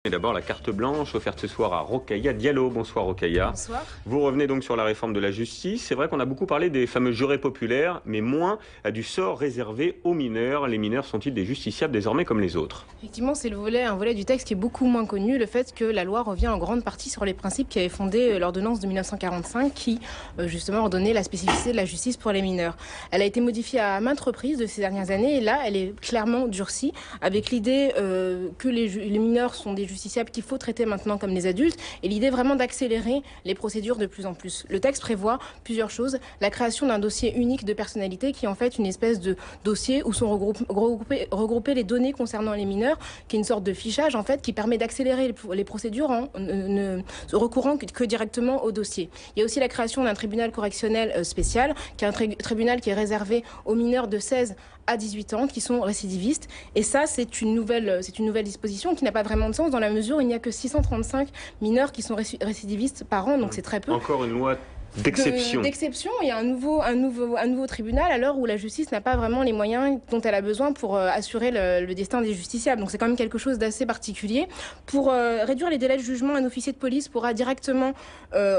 Et d'abord la carte blanche offerte ce soir à Rokhaya Diallo. Bonsoir Rokhaya. Bonsoir. Vous revenez donc sur la réforme de la justice. C'est vrai qu'on a beaucoup parlé des fameux jurés populaires, mais moins du sort réservé aux mineurs. Les mineurs sont-ils des justiciables désormais comme les autres? Effectivement, c'est un volet du texte qui est beaucoup moins connu, le fait que la loi revient en grande partie sur les principes qui avaient fondé l'ordonnance de 1945 qui, justement, ordonnait la spécificité de la justice pour les mineurs. Elle a été modifiée à maintes reprises de ces dernières années et là, elle est clairement durcie avec l'idée que les mineurs sont des justiciables qu'il faut traiter maintenant comme des adultes et l'idée vraiment d'accélérer les procédures de plus en plus. Le texte prévoit plusieurs choses. La création d'un dossier unique de personnalité qui est en fait une espèce de dossier où sont regroupées les données concernant les mineurs, qui est une sorte de fichage en fait qui permet d'accélérer les procédures en ne recourant que directement au dossier. Il y a aussi la création d'un tribunal correctionnel spécial, qui est un tribunal qui est réservé aux mineurs de 16 à 18 ans qui sont récidivistes. Et ça, c'est une nouvelle disposition qui n'a pas vraiment de sens dans la mesure où il n'y a que 635 mineurs qui sont récidivistes par an, donc c'est très peu. Encore une loi d'exception. D'exception, il y a un nouveau tribunal à l'heure où la justice n'a pas vraiment les moyens dont elle a besoin pour assurer le destin des justiciables. Donc c'est quand même quelque chose d'assez particulier. Pour réduire les délais de jugement, un officier de police pourra directement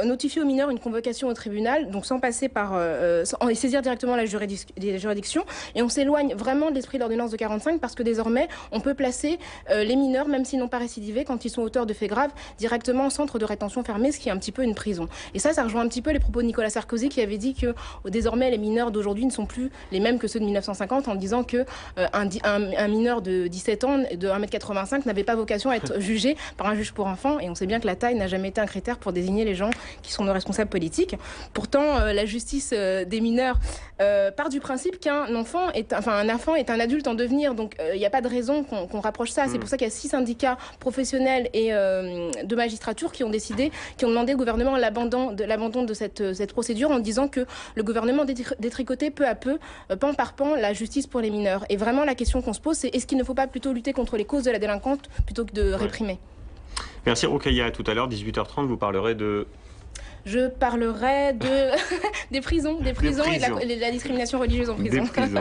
notifier aux mineurs une convocation au tribunal, donc sans passer par et saisir directement la juridiction. Et on s'éloigne vraiment de l'esprit de l'ordonnance de 45 parce que désormais on peut placer les mineurs, même s'ils n'ont pas récidivé, quand ils sont auteurs de faits graves, directement en centre de rétention fermé, ce qui est un petit peu une prison. Et ça rejoint un petit peu les propos de Nicolas Sarkozy qui avait dit que désormais les mineurs d'aujourd'hui ne sont plus les mêmes que ceux de 1950 en disant que un mineur de 17 ans de 1,85 m n'avait pas vocation à être jugé par un juge pour enfants, et on sait bien que la taille n'a jamais été un critère pour désigner les gens qui sont nos responsables politiques. Pourtant la justice des mineurs part du principe qu'un enfant est un adulte en devenir, donc il n'y a pas de raison qu'on rapproche ça. C'est pour ça qu'il y a 6 syndicats professionnels et de magistrature qui ont demandé au gouvernement l'abandon de cette procédure en disant que le gouvernement détricotait peu à peu, pan par pan, la justice pour les mineurs. Et vraiment, la question qu'on se pose, c'est est-ce qu'il ne faut pas plutôt lutter contre les causes de la délinquance plutôt que de réprimer? Merci Rokhaya. Tout à l'heure, 18h30, vous parlerez de... Je parlerai des prisons et de la discrimination religieuse en prison. Des prisons.